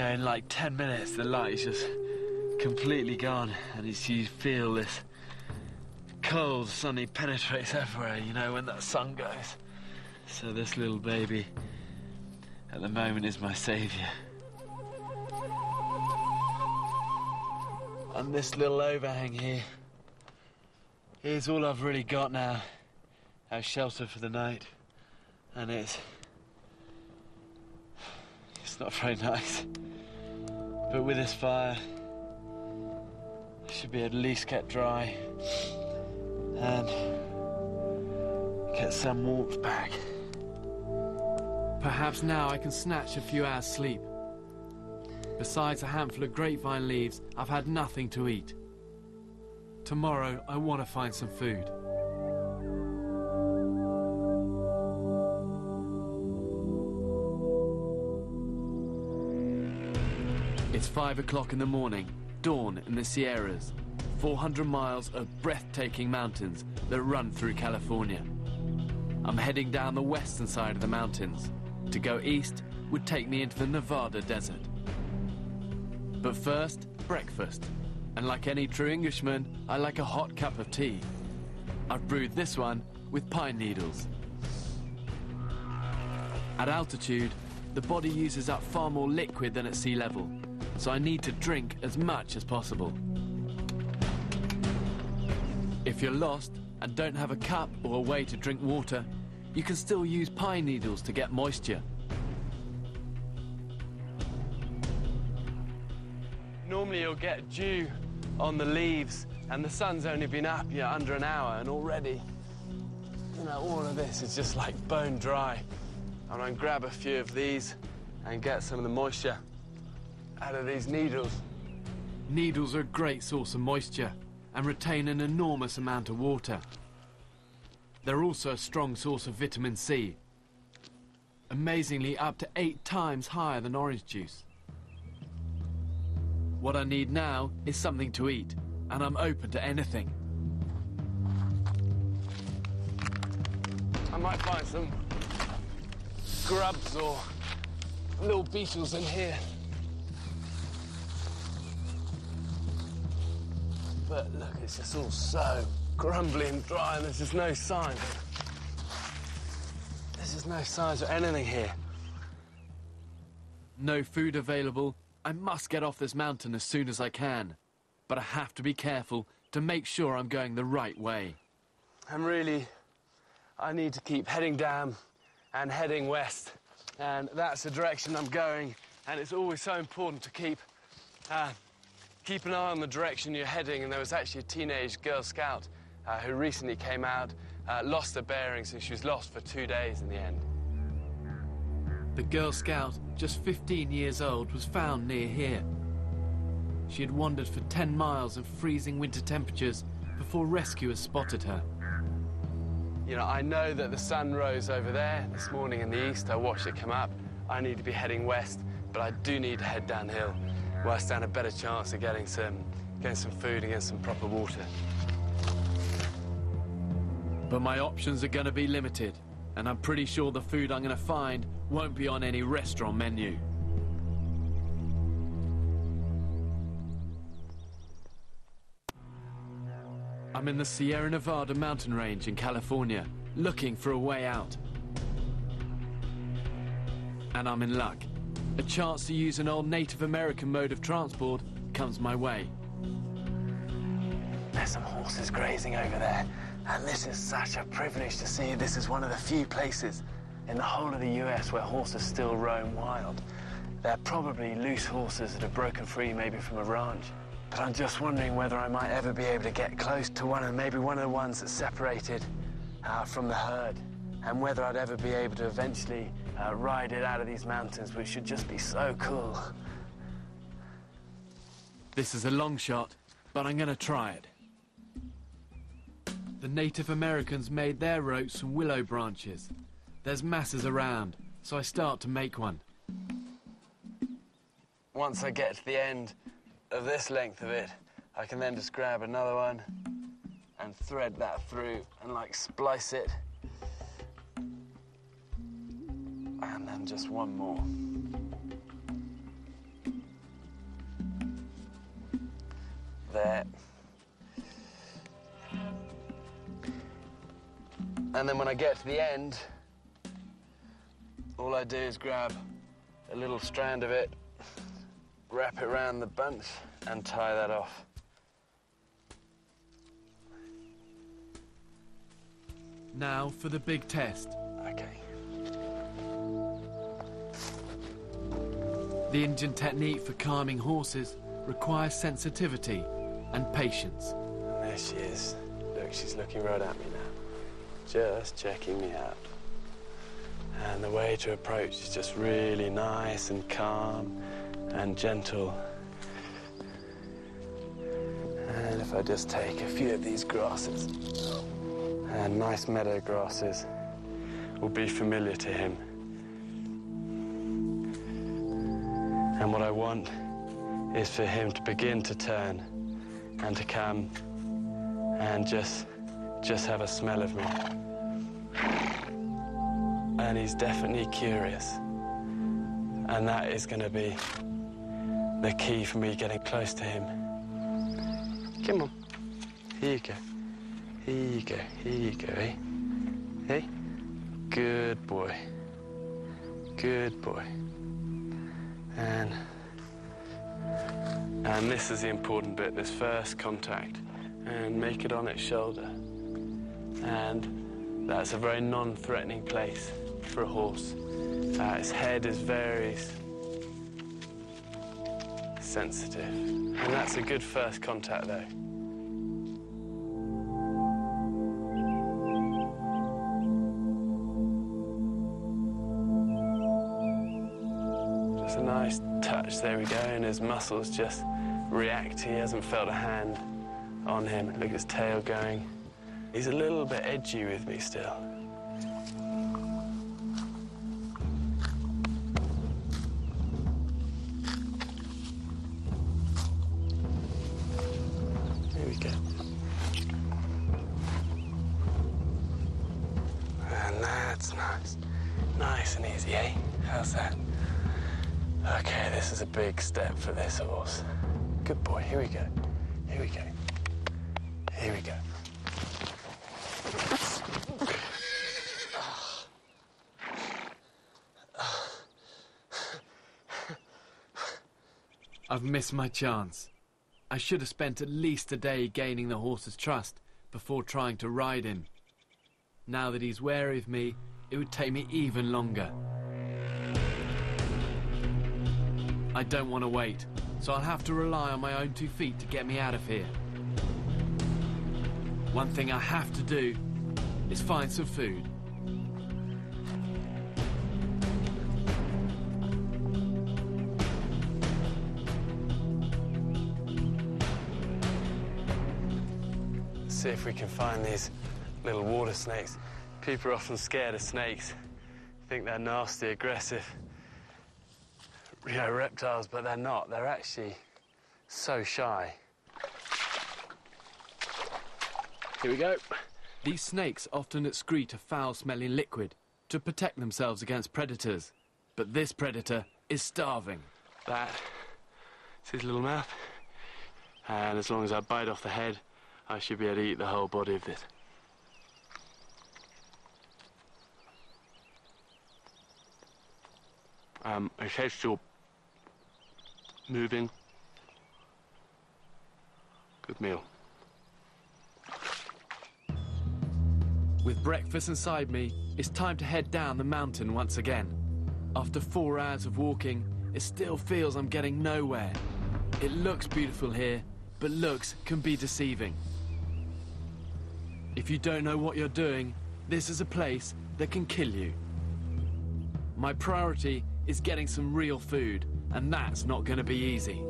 Yeah, in like 10 minutes, the light is just completely gone, and you feel this cold, sunny penetrates everywhere, you know, when that sun goes. So this little baby, at the moment, is my saviour. And this little overhang here, here's all I've really got now, as shelter for the night, and it's not very nice. But with this fire, I should be at least kept dry and get some warmth back. Perhaps now I can snatch a few hours' sleep. Besides a handful of grapevine leaves, I've had nothing to eat. Tomorrow, I want to find some food. It's 5 o'clock in the morning, dawn in the Sierras, 400 miles of breathtaking mountains that run through California. I'm heading down the western side of the mountains. To go east would take me into the Nevada desert. But first, breakfast. And like any true Englishman, I like a hot cup of tea. I've brewed this one with pine needles. At altitude, the body uses up far more liquid than at sea level, so I need to drink as much as possible. If you're lost and don't have a cup or a way to drink water, you can still use pine needles to get moisture. Normally you'll get dew on the leaves, and the sun's only been up under an hour, and already, you know, all of this is just like bone dry. I'm gonna grab a few of these and get some of the moisture out of these needles. Needles are a great source of moisture and retain an enormous amount of water. They're also a strong source of vitamin C, amazingly up to 8 times higher than orange juice. What I need now is something to eat, and I'm open to anything. I might find some grubs or little beetles in here. But look, it's just all so crumbly and dry, and there's just no sign. There's just no signs of anything here. No food available. I must get off this mountain as soon as I can. But I have to be careful to make sure I'm going the right way. I need to keep heading down and heading west. And that's the direction I'm going. And it's always so important to keep an eye on the direction you're heading. And there was actually a teenage Girl Scout who recently came out, lost her bearings, and she was lost for 2 days in the end. The Girl Scout, just 15 years old, was found near here. She had wandered for 10 miles in freezing winter temperatures before rescuers spotted her. You know, I know that the sun rose over there this morning in the east. I watched it come up. I need to be heading west, but I do need to head downhill where I stand a better chance of getting some food and getting some proper water. But my options are going to be limited, and I'm pretty sure the food I'm going to find won't be on any restaurant menu. I'm in the Sierra Nevada mountain range in California, looking for a way out. And I'm in luck. A chance to use an old Native American mode of transport comes my way. There's some horses grazing over there, and this is such a privilege to see. This is one of the few places in the whole of the US where horses still roam wild. They're probably loose horses that have broken free maybe from a ranch. But I'm just wondering whether I might ever be able to get close to one of the ones that's separated from the herd, and whether I'd ever be able to eventually ride it out of these mountains, which should just be so cool. This is a long shot, but I'm going to try it. The Native Americans made their ropes from willow branches. There's masses around, so I start to make one. Once I get to the end of this length of it, I can then just grab another one and thread that through and like splice it. And then just one more. there. And then when I get to the end, all I do is grab a little strand of it, wrap it around the bunch, and tie that off. Now for the big test. Okay. The Indian technique for calming horses requires sensitivity and patience. And there she is. Look, she's looking right at me now, just checking me out. And the way to approach is just really nice and calm and gentle. And if I just take a few of these grasses, and nice meadow grasses will be familiar to him. And what I want is for him to begin to turn and to come and just have a smell of me. And he's definitely curious. And that is going to be the key for me getting close to him. Come on. Here you go. Here you go. Here you go, eh? Hey? Good boy. Good boy. And this is the important bit, this first contact. And make it on its shoulder. And that's a very non-threatening place for a horse. Its head is very sensitive. And that's a good first contact, though. Just a nice touch, there we go, and his muscles just react. He hasn't felt a hand on him. Look at his tail going. He's a little bit edgy with me still. Here we go. And that's nice. Nice and easy, eh? How's that? Okay, this is a big step for this horse. Good boy, here we go. Here we go. Here we go. I've missed my chance. I should have spent at least a day gaining the horse's trust before trying to ride him. Now that he's wary of me, it would take me even longer. I don't want to wait, so I'll have to rely on my own 2 feet to get me out of here. One thing I have to do is find some food. See if we can find these little water snakes. People are often scared of snakes, think they're nasty, aggressive, reptiles, but they're not. They're actually so shy. Here we go. These snakes often excrete a foul-smelling liquid to protect themselves against predators. But this predator is starving. That's his little mouth. And as long as I bite off the head, I should be able to eat the whole body of this. His head's still moving. Good meal. With breakfast inside me, it's time to head down the mountain once again. After 4 hours of walking, it still feels I'm getting nowhere. It looks beautiful here, but looks can be deceiving. If you don't know what you're doing, this is a place that can kill you. My priority is getting some real food, and that's not going to be easy.